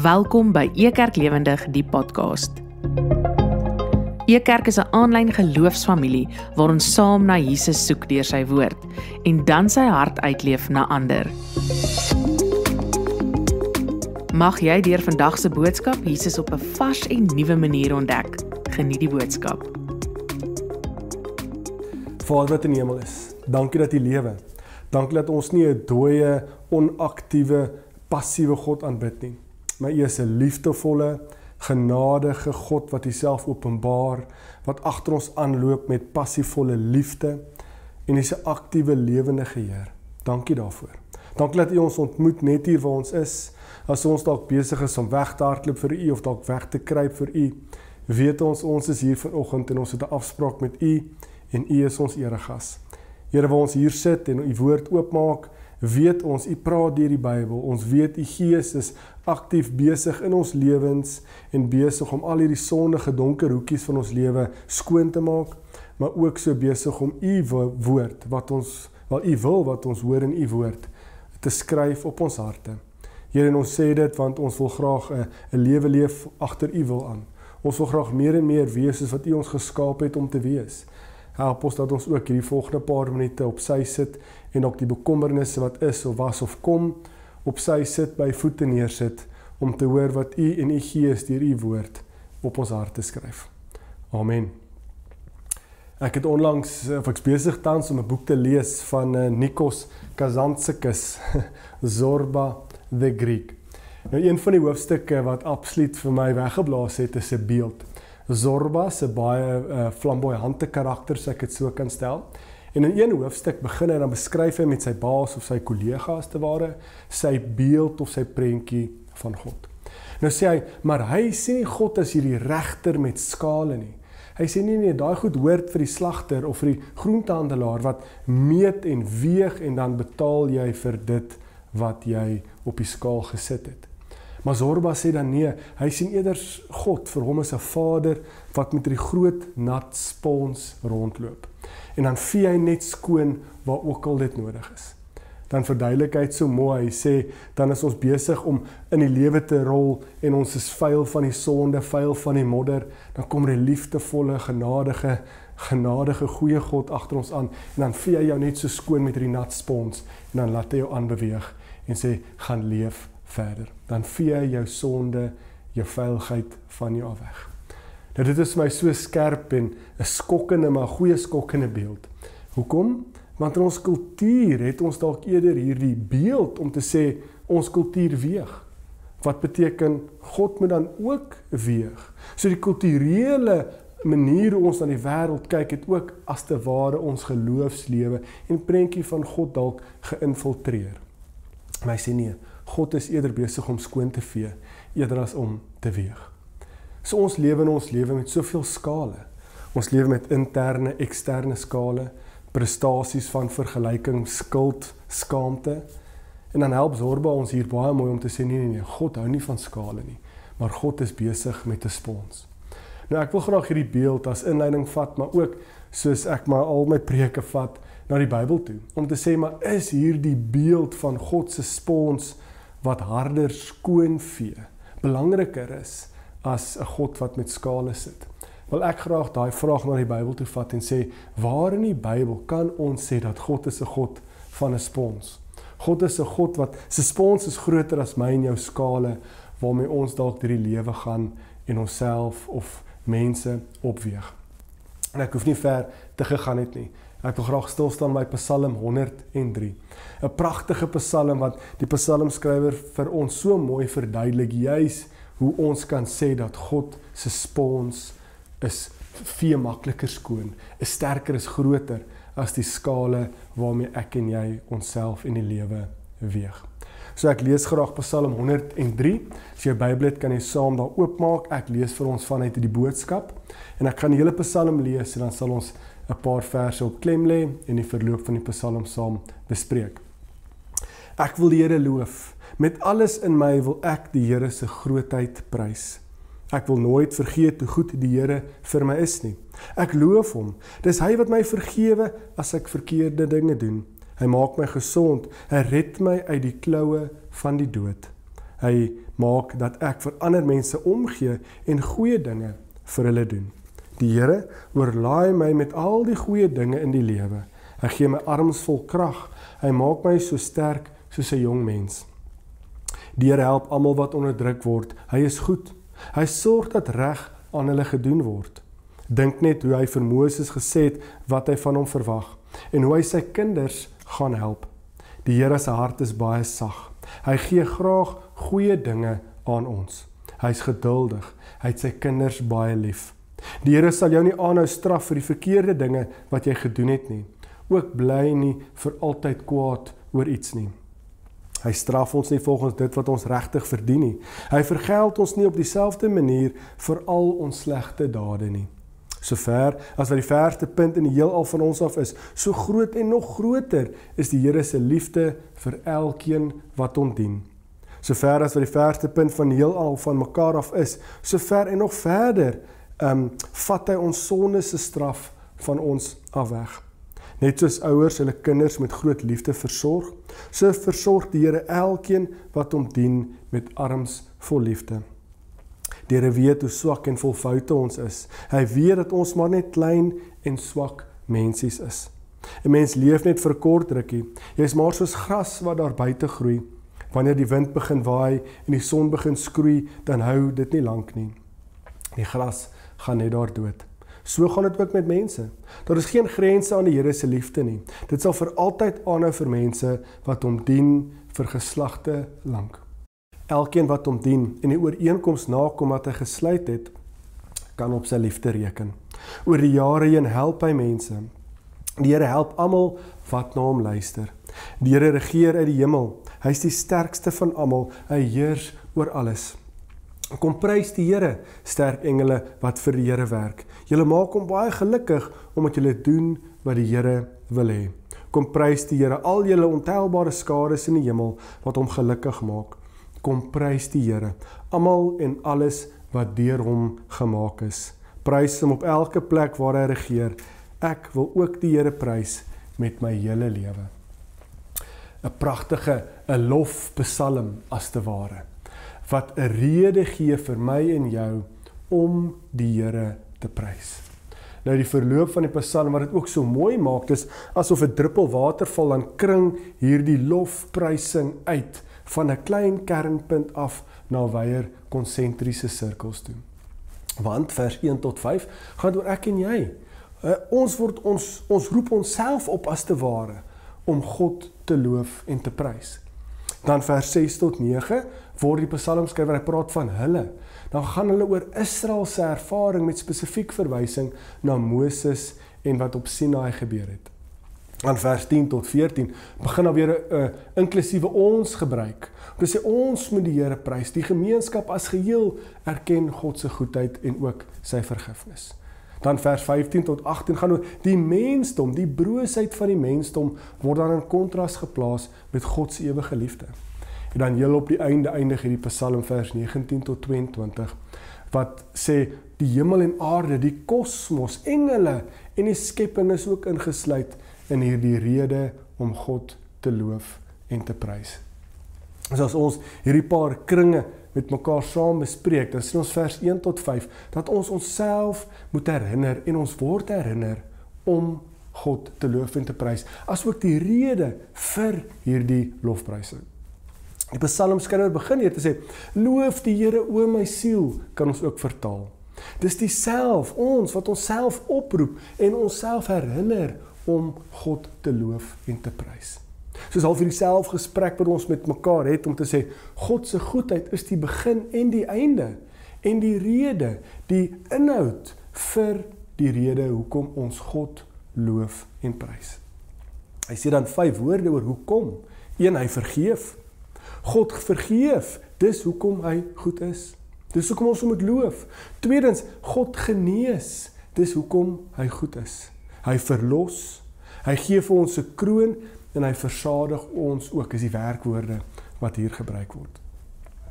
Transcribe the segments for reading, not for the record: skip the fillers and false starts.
Welkom by Ekerk Lewendig, die podcast. Ekerk is 'n aanlyn geloofsfamilie waar ons saam na Jesus soek deur sy woord en dan sy hart uitleef na ander. Mag jy deur vandag se boodskap Jesus op 'n vars en nuwe manier ontdek. Geniet die boodskap. Vader wat in die hemel is, dankie dat U lewe. Dankie dat ons nie 'n dooie, onaktiewe, passiewe God aanbid nie. Maar U is 'n liefdevolle, genadige God wat Uself openbaar, wat agter ons aanloop met passievolle liefde en U is 'n aktiewe, lewendige Heer. Dankie daarvoor. Dankie dat U ons ontmoet net hier waar ons is. As ons dalk besig is om weg te hardloop vir U of dalk weg te kruip vir U, weet ons is hier vanoggend en ons het 'n afspraak met U en U is ons eregas. Here, waar ons hier sit en U woord oopmaak, weet ons, U praat deur die Bybel. Ons weet U Gees is aktief besig in ons lewens en besig om al hierdie sondige donker hoekies van ons lewe skoon te maak, maar ook so besig om U woord wat U wil wat ons hoor in U woord te skryf op ons harte. Here, en ons sê dit want ons wil graag 'n lewe leef agter U wil aan. Ons wil graag meer en meer wees soos wat U ons geskaap het om te wees. Help ons dat ons ook hierdie volgende paar minute op sy sit en ook die bekommernisse wat is of was of kom op sy sit, by voete neersit om te hoor wat U en U Gees deur U woord op ons harte skryf. Amen. Ek het onlangs, ek besig tans om 'n boek te lees van Nikos Kazantzakis, Zorba the Greek. Nou, een van die hoofstukke wat absoluut vir my weggeblaas het, is 'n beeld. Zorba is 'n baie flamboyante karakter, so ek het so kan stel. En in een hoofstuk begin hy dan beskryf hy met sy baas of sy kollegas te ware, sy beeld of sy prentjie van God. Nou sê hy, maar hy sien nie God as hierdie regter met skale nie. Hy sê nie, daai goed hoort vir die slagter of vir die groentehandelaar wat meet en weeg en dan betaal jy vir dit wat jy op die skaal gesit het. Maar Zorba sê dan nee, hy sien eerder God, vir hom is 'n vader wat met die groot nat spons rondloop. En dan vee hy net skoon waar ook al dit nodig is. Dan verduidelik hy so mooi, hy sê, dan is ons besig om in die lewe te rol en ons is vuil van die sonde, vuil van die modder, dan kom die liefdevolle, genadige goeie God agter ons aan en dan vee hy jou net so skoon met die nat spons en dan laat hy jou aanbeweeg en sê, gaan leef verder. Dan vee hy jou sonde, jou vuilheid van jou af weg. Nou dit is my so skerp en 'n skokkende, maar 'n goeie skokkende beeld. Hoekom? Want in ons kultuur het ons dalk eerder hierdie beeld om te sê, ons kultuur weeg. Wat beteken, God moet dan ook weeg. So die kulturele manier hoe ons na die wêreld kyk, het ook as te ware ons geloofslewe en prentjie van God dalk geïnfiltreer. Maar hy sê nee, God is eerder besig om skoon te vee, eerder as om te weeg. So ons lewe met soveel skale. Ons lewe met interne, eksterne skale, prestasies van vergelyking, skuld, skaamte. En dan help Zorba ons hier baie mooi om te sê, nee, God hou nie van skale nie, maar God is besig met 'n spons. Nou ek wil graag hierdie beeld as inleiding vat, maar ook soos ek maar al my preke vat, na die Bybel toe, om te sê, maar is hier die beeld van God se spons wat harder skoon vee, belangriker is as 'n God wat met skale sit? Wil ek graag daai vraag na die Bybel toe vat en sê, waar in die Bybel kan ons sê dat God is 'n God van 'n spons? God is 'n God wat, sy spons is groter as my en jou skale, waarmee ons dalk deur die lewe gaan en onsself of mense opweeg. En ek hoef nie ver te gegaan het nie. Ek wil graag stil staan by Psalm 103. 'n Pragtige psalm wat die psalmskrywer vir ons so mooi verduidelik, juis hoe ons kan sê dat God se spons is veel makliker skoon, is sterker, is groter as die skale waarmee ek en jy onsself in die lewe weeg. So ek lees graag Psalm 103. As jy 'n Bybel het, kan jy saam daar oopmaak. Ek lees vir ons vanuit die boodskap en ek gaan die hele Psalm lees en dan sal ons 'n paar verse op klem lê en die verloop van die Psalm saam bespreek. Ek wil die Here loof. Met alles in my wil ek die Here se grootheid prys. Ek wil nooit vergeet hoe goed die Here vir my is nie. Ek loof hom. Dis hy wat my vergewe as ek verkeerde dinge doen. Hy maak my gesond. Hy red my uit die kloue van die dood. Hy maak dat ek vir ander mense omgee en goeie dinge vir hulle doen. Die Here oorlaai my met al die goeie dinge in die lewe. Hy gee my arms vol krag. Hy maak my so sterk soos 'n jong mens. Die Here help almal wat onderdruk word. Hy is goed. Hy sorg dat reg aan hulle gedoen word. Dink net hoe hy vir Moses gesê het wat hy van hom verwag en hoe hy sy kinders gaan help. Die Here se hart is baie sag. Hy gee graag goeie dinge aan ons. Hy is geduldig. Hy het sy kinders baie lief. Die Here sal jou nie aanhou straf vir die verkeerde dinge wat jy gedoen het nie. Ook bly nie vir altyd kwaad oor iets nie. Hy straf ons nie volgens dit wat ons regtig verdien nie. Hy vergeld ons nie op dieselfde manier vir al ons slegte dade nie. So ver as wat die verste punt in die heelal van ons af is, so groot en nog groter is die Here se liefde vir elkeen wat hom dien. So ver as wat die verste punt van die heelal van mekaar af is, so ver en nog verder vat hy ons sonde se straf van ons af weg. Net soos ouers hulle kinders met groot liefde versorg, so versorg die Here elkeen wat hom dien met arms vol liefde. Die Here weet hoe swak en vol foute ons is. Hy weet dat ons maar net klein en swak mensies is. 'n Mens leef net vir 'n kort rukkie. Jy is maar soos gras wat daar buite groei. Wanneer die wind begin waai en die son begin skroei, dan hou dit nie lank nie. Die gras gaan net daar dood. So gaan dit ook met mense. Daar is geen grense aan die Here se liefde nie. Dit sal vir altyd aanhou vir mense wat hom dien vir geslagte lank. Elkeen wat hom dien en die ooreenkoms nakom wat hy gesluit het, kan op sy liefde reken. Oor die jare heen help hy mense. Die Here help almal wat na hom luister. Die Here regeer uit die hemel. Hy is die sterkste van almal. Hy heers oor alles. Kom prys die Here, sterk engele wat vir die Here werk. Julle maak hom baie gelukkig omdat julle doen wat die Here wil hê. Kom prys die Here, al julle ontelbare skares in die hemel wat hom gelukkig maak. Kom prys die Here, almal en alles wat deur hom gemaak is. Prys hom op elke plek waar hy regeer. Ek wil ook die Here prys met my hele lewe. 'n pragtige, 'n lofpsalm as te ware, wat 'n rede gee vir my en jou om die Here te prys. Nou die verloop van die psalm wat dit ook so mooi maak, is asof 'n druppel water val, dan kring hierdie lofprysing uit van 'n klein kernpunt af na wyeer konsentriese sirkels toe. Want vers 1 tot 5 gaan oor ek en jy. Ons roep onsself op as te ware om God te loof en te prys. Dan vers 6 tot 9 word die psalmskrywer, hy praat van hulle. Dan gaan hulle oor Israel se ervaring met spesifiek verwysing na Moses en wat op Sinaai gebeur het. Dan vers 10 tot 14 begin dan weer 'n inklusiewe ons gebruik. Om te sê ons moet die Here prys. Die gemeenskap as geheel erken God se goedheid en ook sy vergifnis. Dan vers 15 tot 18 gaan oor die mensdom, die broosheid van die mensdom word dan in kontras geplaas met God se ewige liefde. En dan heel op die einde eindig hierdie Psalm vers 19 tot 22 wat sê die hemel en aarde, die kosmos, engele en die skepping is ook ingesluit in hierdie rede om God te loof en te prys. So as ons hierdie paar kringe met mekaar saam bespreek, dan sien ons vers 1 tot 5, dat ons onsself moet herinner en ons word herinner om God te loof en te prys, as ook die rede vir hierdie lofprysing. Die psalmskrywer begin hier te sê, loof die Here o my siel, kan ons ook vertaal. Dis die self, ons wat onsself oproep en onsself herinner om God te loof en te prys. Soos al vir die selfgesprek wat ons met mekaar het om te sê, God se goedheid is die begin en die einde en die rede, die inhoud vir die rede hoekom ons God loof en prys. Hy sê dan 5 woorde oor hoekom. 1, hy vergeef. God vergeef, dis hoekom hy goed is. Dis hoekom ons hom moet loof. Tweedens, God genees, dis hoekom hy goed is. Hy verlos, hy gee vir ons 'n kroon en hy versadig ons ook, is die werkwoorde wat hier gebruik word.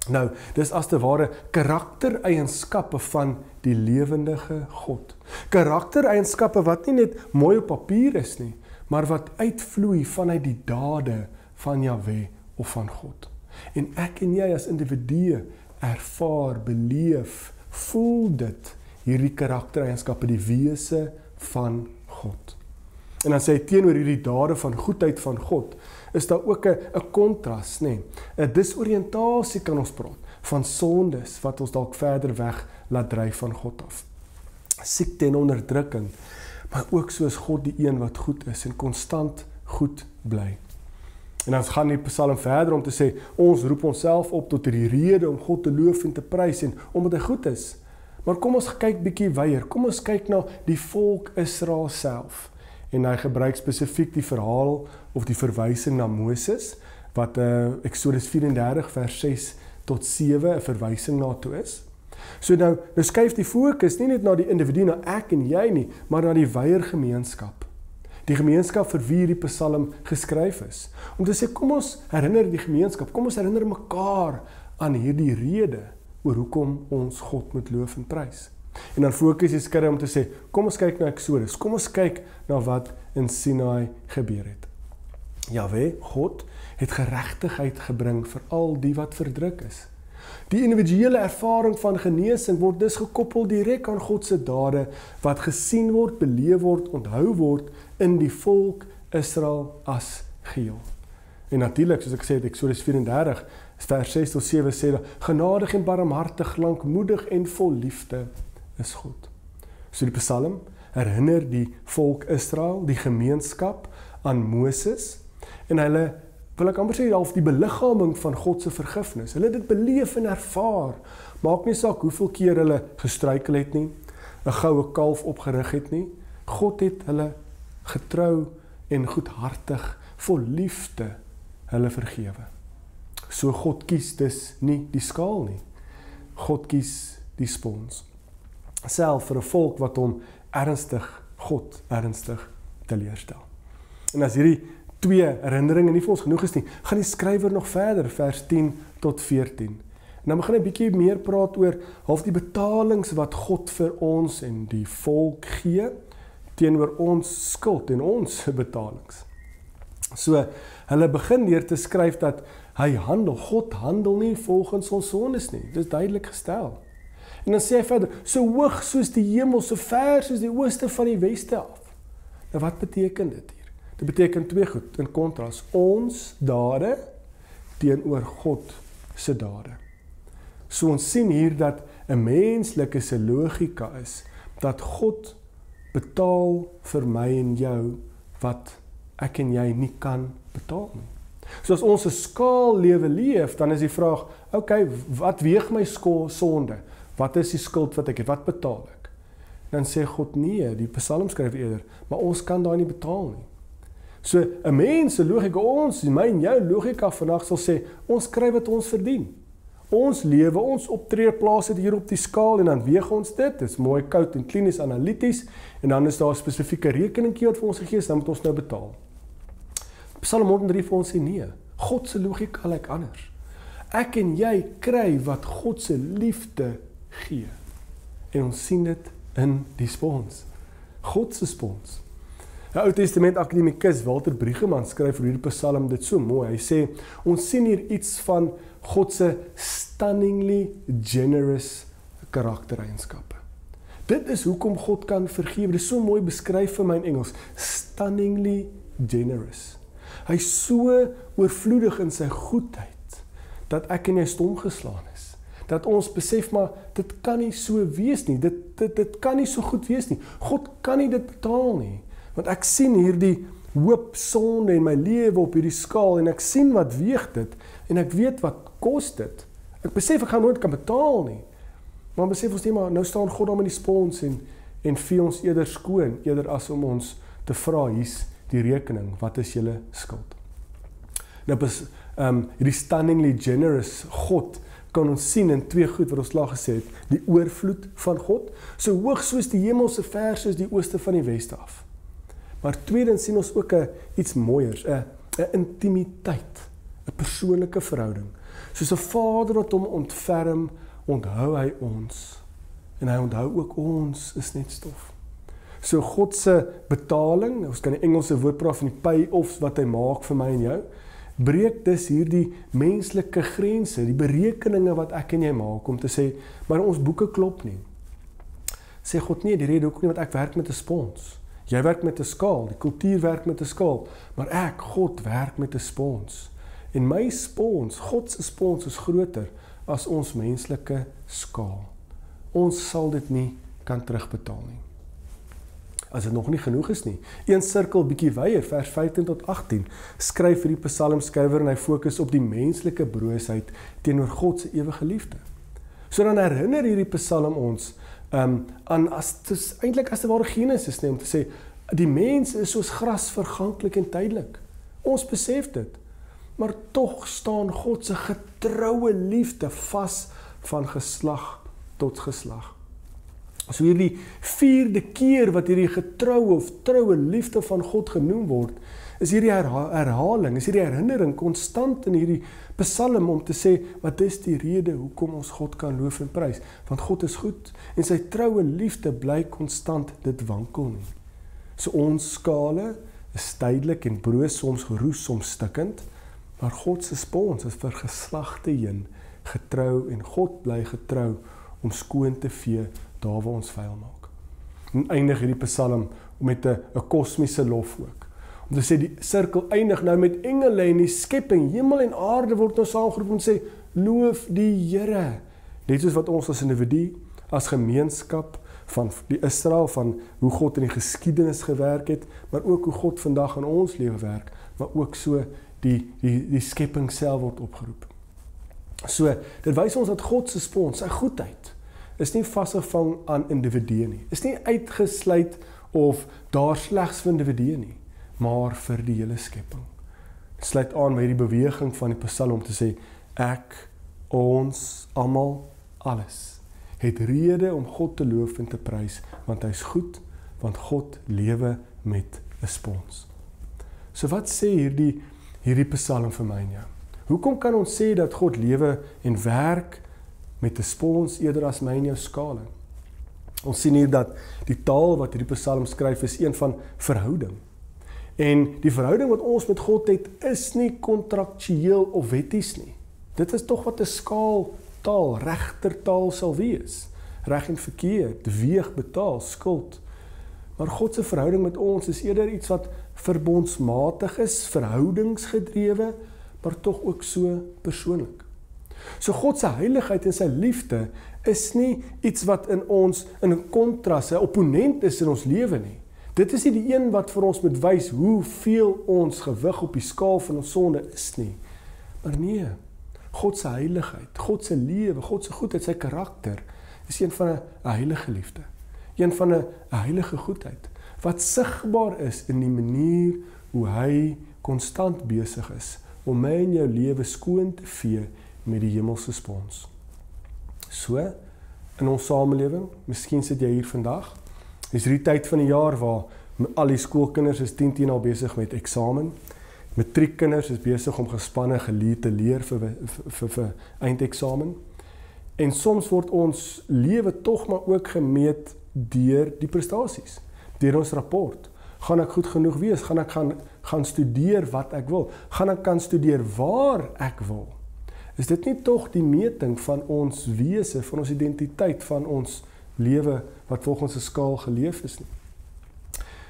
Nou, dis as te ware karaktereienskappe van die lewendige God. Karaktereienskappe wat nie net mooi op papier is nie, maar wat uitvloei vanuit die dade van Jahwe of van God. En ek en jy as individue ervaar, beleef, voel dit, hierdie karaktereienskappe, die wese van God. En dan sê hy teenoor hierdie dade van goedheid van God, is daar ook 'n kontras, nê? 'n disoriëntasie kan ons praat, van sondes, wat ons dalk verder weg laat dryf van God af. Siekte en onderdrukking, maar ook soos God die een wat goed is, en konstant goed bly. En dan gaan die Psalm verder om te sê, ons roep onsself op tot die rede om God te loof en te prys, en omdat hy goed is. Maar kom ons kyk bietjie weier, kom ons kyk na die volk Israel self. En hy gebruik spesifiek die verhaal of die verwysing na Moses, wat Exodus 34 vers 6 tot 7 'n verwysing na toe is. So nou skuif die fokus nie net na die individu, na ek en jy nie, maar na die wyeer gemeenskap. Die gemeenskap vir wie die Psalm geskryf is. Om te sê, kom ons herinner die gemeenskap, kom ons herinner mekaar aan hierdie rede oor hoekom ons God moet loof en prys. En dan fokus die skrywer om te sê, kom ons kyk na Exodus, kom ons kyk na wat in Sinai gebeur het. Jahwe, God, het geregtigheid gebring vir al die wat verdruk is. Die individuele ervaring van genesing word dus gekoppel direk aan God se dade, wat gesien word, beleef word, onthou word in die volk Israel as geheel. En natuurlik, soos ek sê, Exodus 34, vers 6 tot 7 sê dat genadig en barmhartig, lankmoedig en vol liefde is God. So die Psalm herinner die volk Israel, die gemeenskap aan Moses, en hulle, wil ek amper sê, half die beliggaming van God se vergifnis. Hulle het dit beleef en ervaar. Maak nie saak hoeveel keer hulle gestruikel het nie, 'n goue kalf opgerig het nie. God het hulle getrou en goedhartig, vol liefde, hulle vergewe. So God kies dus nie die skaal nie. God kies die spons. Self vir 'n volk wat hom God ernstig teleurstel. En as hierdie twee herinneringe nie vir ons genoeg is nie, gaan die skrywer nog verder, vers 10 tot 14. En dan begin hy bietjie meer praat oor half die betalings wat God vir ons en die volk gee, teenoor ons skuld en ons betalings. So, hulle begin deur te skryf dat God handel nie volgens ons sondes nie. Dit is duidelik gestel. En dan sê hy verder, so hoog soos die hemel, so ver soos die ooste van die weste af. Nou wat beteken dit hier? Dit beteken twee goed, in kontras, ons dade teenoor God se dade. So ons sien hier dat 'n menslike se logika is, dat God betaal vir my en jou, wat ek en jy nie kan betaal nie. So as ons 'n skaal lewe leef, dan is die vraag, okay, wat weeg my sonde? Wat is die skuld wat ek het? Wat betaal ek? Dan sê God, nee, die Psalm skryf eerder, maar ons kan daai nie betaal nie. So 'n mens se logika, my en jou logika vandag sal sê, ons kry wat ons verdien. Ons lewe, ons optree, plaas dit hier op die skaal en dan weeg ons dit. Dit is mooi koud en klinies analities en dan is daar 'n spesifieke rekeningkie wat vir ons gegee is, dan moet ons nou betaal. Psalm 103 vir ons sê nee, God se logika lyk anders. Ek en jy kry wat God se liefde gee. En ons sien dit in die spons. God se spons. Die Ou Testament akademikus Walter Briegeman skryf oor hierdie Psalm dit so mooi. Hy sê, ons sien hier iets van God se stunningly generous karaktereienskappe. Dit is hoekom God kan vergewe. Dit is so mooi beskryf vir my in Engels. Stunningly generous. Hy is so oorvloedig in sy goedheid, dat ek en jy stom geslaan is. Dat ons besef, maar dit kan nie so wees nie. Dit kan nie so goed wees nie. God kan nie dit betaal nie. Want ek sien hierdie hoop sonde in my lewe op hierdie skaal en ek sien wat weeg dit en ek weet wat kos dit. Ek besef ek gaan nooit kan betaal nie. Maar besef ons nie, maar nou staan God daar met die spons en vee ons eerder skoon, eerder as om ons te vra, hier's die rekening, wat is julle skuld? Nou hierdie stunningly generous God kan ons sien in twee goed wat ons laag gesê het, die oorvloed van God, so hoog soos die hemel, so ver soos die ooste van die weste af. Maar tweedens sien ons ook iets mooiers, 'n intimiteit, 'n persoonlike verhouding. Soos 'n vader wat hom ontferm, onthou hy ons. En hy onthou ook ons is net stof. So God se betaling, ons kan die Engelse woord praat van die pay-offs wat hy maak vir my en jou, breek dus hierdie menslike grense, die berekeninge wat ek en jy maak, om te sê, maar ons boeke klop nie. Sê God, nee, die rede hoekom nie, want ek werk met 'n spons. Jy werk met 'n skaal, die kultuur werk met 'n skaal, maar ek, God, werk met 'n spons. En my spons, God se spons is groter as ons menslike skaal. Ons sal dit nie kan terugbetaal nie. As dit nog nie genoeg is nie. Een sirkel bietjie wyer, vers 15 tot 18, skryf hierdie psalmskrywer en hy fokus op die menslike broosheid teenoor God se ewige liefde. So dan herinner hierdie psalm ons aan eintlik as 'n ware Genesis neem, om te sê, die mens is soos gras verganklik en tydelik. Ons besef dit. Maar tog staan God se getroue liefde vas van geslag tot geslag. So hierdie 4de keer wat hierdie getroue of troue liefde van God genoem word, is hierdie herhaling, is hierdie herinnering konstant in hierdie psalm om te sê, wat is die rede hoekom ons God kan loof en prys? Want God is goed en sy troue liefde bly konstant, dit wankel nie. So ons skale is tydelik en broos, soms geroes, soms stikkend, maar God se spons is vir geslagte heen getrou en God bly getrou om skoon te vee daar waar ons vuil maak. En eindig hierdie psalm met 'n kosmiese lof ook. Om te sê die sirkel eindig nou met engele en die skepping, hemel en aarde word nou saamgeroep en sê loof die Here. Net soos wat ons as individu, as gemeenskap van die Israel, van hoe God in die geskiedenis gewerk het, maar ook hoe God vandag in ons lewe werk, maar ook so die skepping self word opgeroep. So, dit wys ons dat God se spons, sy goedheid, is nie vasgevang aan individue nie. Is nie uitgesluit of daar slegs vir individue nie, maar vir die hele skepping. Dit sluit aan by die beweging van die psalm om te sê, ek, ons, almal, alles, het rede om God te loof en te prys, want hy is goed, want God lewe met 'n spons. So wat sê hierdie psalm vir my en jou? Hoekom kan ons sê dat God lewe en werk met 'n spons eerder as my en jou skale? Ons sien hier dat die taal wat hierdie psalm skryf is een van verhouding. En die verhouding wat ons met God het, is nie kontraktueel of wetties nie. Dit is tog wat 'n skaaltaal, regtertaal sal wees. Reg en verkeerd, weeg, betaal, skuld. Maar God se verhouding met ons is eerder iets wat verbondsmatig is, verhoudingsgedrewe, maar tog ook so persoonlik. So God se heiligheid en sy liefde is nie iets wat in ons in 'n kontras, 'n opponent is in ons lewe nie. Dit is nie die een wat vir ons moet wys hoeveel ons gewig op die skaal van ons sonde is nie. Maar nee, God se heiligheid, God se lewe, God se goedheid, sy karakter is een van 'n heilige liefde. Een van 'n heilige goedheid wat sigbaar is in die manier hoe hy konstant besig is om my en jou lewe skoon te vee met die hemelse spons. So, in ons samelewing, miskien sit jy hier vandag, is hierdie tyd van die jaar waar al die skoolkinders is 10 al besig met eksamen, matriekkinders is besig om gespanne te leer vir eindeksamen, en soms word ons lewe tog maar ook gemeet deur die prestasies, deur ons rapport. Gaan ek goed genoeg wees? Gaan ek gaan studeer wat ek wil? Gaan ek kan studeer waar ek wil? Is dit nie tog die meting van ons wese, van ons identiteit, van ons lewe wat volgens 'n skaal geleef is nie?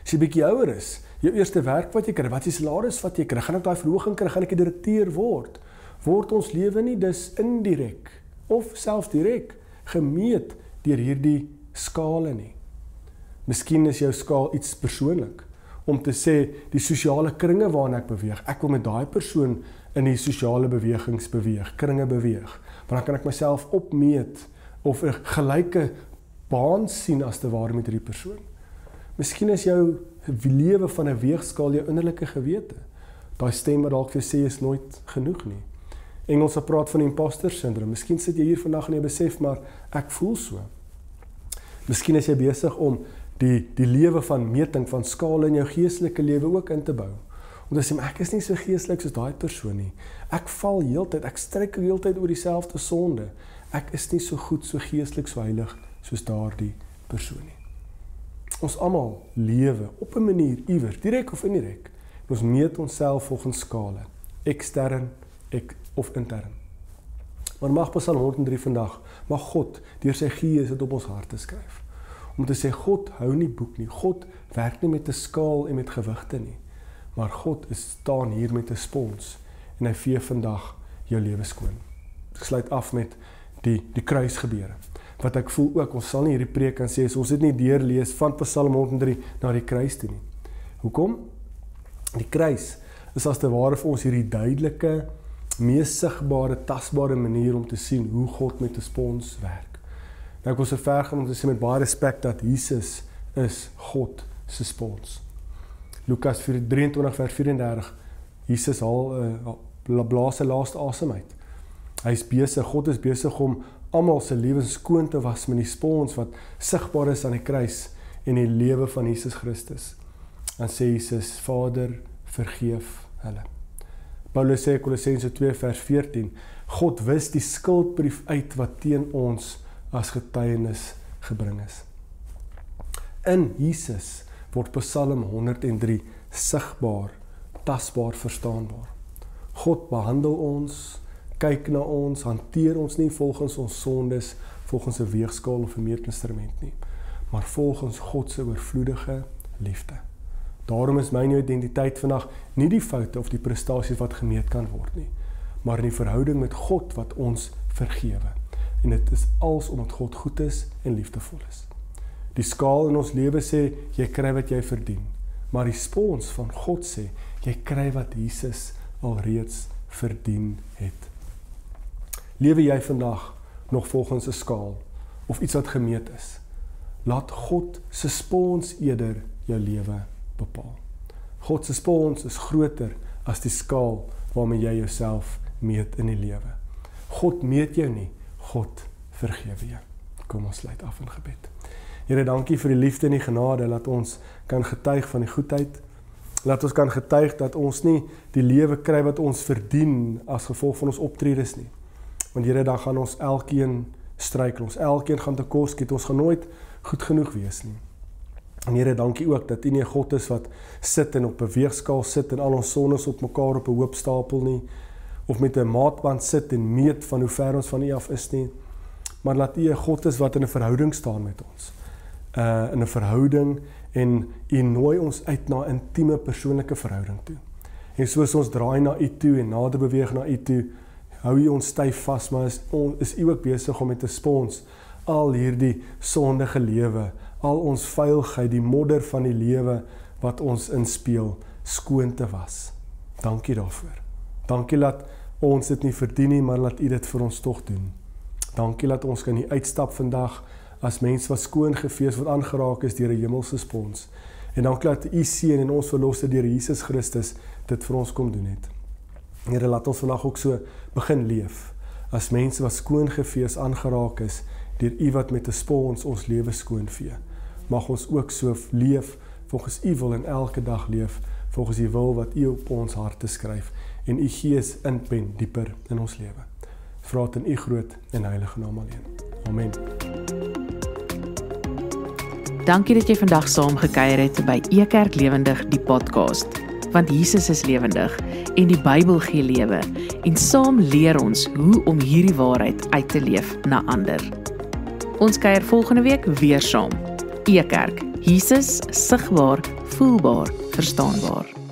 As jy bietjie ouer is, jou eerste werk wat jy kry, wat is die salaris wat jy kry? Gaan ek daai verhoging kry? Gaan ek 'n direkteur word? Word ons lewe nie dus indirek of selfs direk gemeet deur hierdie skale nie? Miskien is jou skaal iets persoonlik, om te sê, die sosiale kringe waarin ek beweeg, ek wil met daai persoon in die sosiale bewegings beweeg, kringe beweeg, want dan kan ek myself opmeet, of 'n gelyke baan sien as te ware met hierdie persoon. Miskien is jou lewe van 'n weegskaal jou innerlike gewete, daai stem wat dalk vir sê is nooit genoeg nie. Engelse praat van die imposter syndroom. Miskien sit jy hier vandag en jy besef, maar ek voel so. Miskien is jy besig om die lewe van meting, van skale in jou geestelike lewe ook in te bou. Om te sê, ek is nie so geestelik soos daai persoon nie. Ek val heeltyd, ek struikel heeltyd oor dieselfde sonde. Ek is nie so goed, so geestelik, so heilig soos daardie persoon nie. Ons almal lewe op 'n manier iewers, direk of indirek. Ons meet onsself volgens skale. ekstern of intern. Maar mag Psalm 103 vandag, mag God deur sy Gees dit op ons harte skryf. Om te sê, God hou nie boek nie, God werk nie met 'n skaal en met gewigte nie, maar God staan hier met 'n spons en hy vee vandag jou lewe skoon. Ek sluit af met die kruisgebeure. Wat ek voel ook, ons sal nie hierdie preek kan sê, as ons dit nie deurlees van Psalm 103 na die kruis toe nie. Hoekom? Die kruis is as te ware vir ons hierdie duidelike, mees sigbare, tasbare manier om te sien hoe God met 'n spons werk. Nou ek wil so ver gaan om te sê met baie respek dat Jesus is God se spons. Lukas 23 vers 34, Jesus blaas sy laaste asem uit. Hy is besig, God is besig om almal se lewens skoon te was met die spons wat sigbaar is aan die kruis en die lewe van Jesus Christus. Dan sê Jesus, Vader, vergeef hulle. Paulus sê Kolossense 2 vers 14, God wis die skuldbrief uit wat teen ons as getuienis gebring is. In Jesus word Psalm 103 sigbaar, tasbaar, verstaanbaar. God behandel ons, kyk na ons, hanteer ons nie volgens ons sondes, volgens 'n weegskaal of 'n meetinstrument nie, maar volgens God se oorvloedige liefde. Daarom is my identiteit vandag nie die foute of die prestasies wat gemeet kan word nie, maar in die verhouding met God wat ons vergewe. En dit is als omdat God goed is en liefdevol is. Die skaal in ons lewe sê, jy kry wat jy verdien, maar die spons van God sê, jy kry wat Jesus alreeds verdien het. Lewe jy vandag nog volgens 'n skaal of iets wat gemeet is? Laat God se spons eerder jou lewe bepaal. God se spons is groter as die skaal waarmee jy jouself meet in die lewe. God meet jou nie, God vergewe jou. Kom ons sluit af in gebed. Here, dankie vir die liefde en die genade, laat ons kan getuig van die goedheid. Laat ons kan getuig dat ons nie die lewe kry wat ons verdien as gevolg van ons optredes nie. Want Here, dan gaan ons elkeen struikel, ons elkeen gaan tekort skiet, ons gaan nooit goed genoeg wees nie. En Here, dankie ook dat U nie 'n God is wat sit en op 'n weegskaal sit en al ons sondes op mekaar op 'n hoop stapel nie, of met 'n maatband sit en meet van hoe ver ons van U af is nie, maar laat U 'n God is wat in 'n verhouding staan met ons. In 'n verhouding, en U nooi ons uit na 'n intieme persoonlike verhouding toe. En soos ons draai na U toe en nader beweeg na U toe, hou U ons styf vas, maar is U ook besig om met 'n spons al hierdie sondige lewe, al ons vuilheid, die modder van die lewe wat ons inspeel, skoon te was. Dankie daarvoor. Dankie dat ons dit nie verdien nie, maar laat U dit vir ons tog doen. Dankie dat ons kan hier uitstap vandag as mens wat skoon gefees, wat aangeraak is deur 'n hemelse spons. En dankie dat U seun en ons verlosser deur Jesus Christus dit vir ons kom doen het. Here, laat ons vandag ook so begin leef, as mense wat skoon gefees aangeraak is, deur U wat met 'n spons ons lewe skoon vee. Mag ons ook so leef, volgens U wil en elke dag leef, volgens die wil wat U op ons harte skryf, en U Gees inpen dieper in ons lewe. Vra dit in U groot en heilige naam alleen. Amen. Dankie dat jy vandag saam gekuier het by Ekerk Lewendig, die podcast. Want Jesus is lewendig en die Bybel gee lewe, en saam leer ons hoe om hierdie waarheid uit te leef na ander. Ons kuier volgende week weer saam. Ekerk, Jesus sigbaar, voelbaar, verstaanbaar.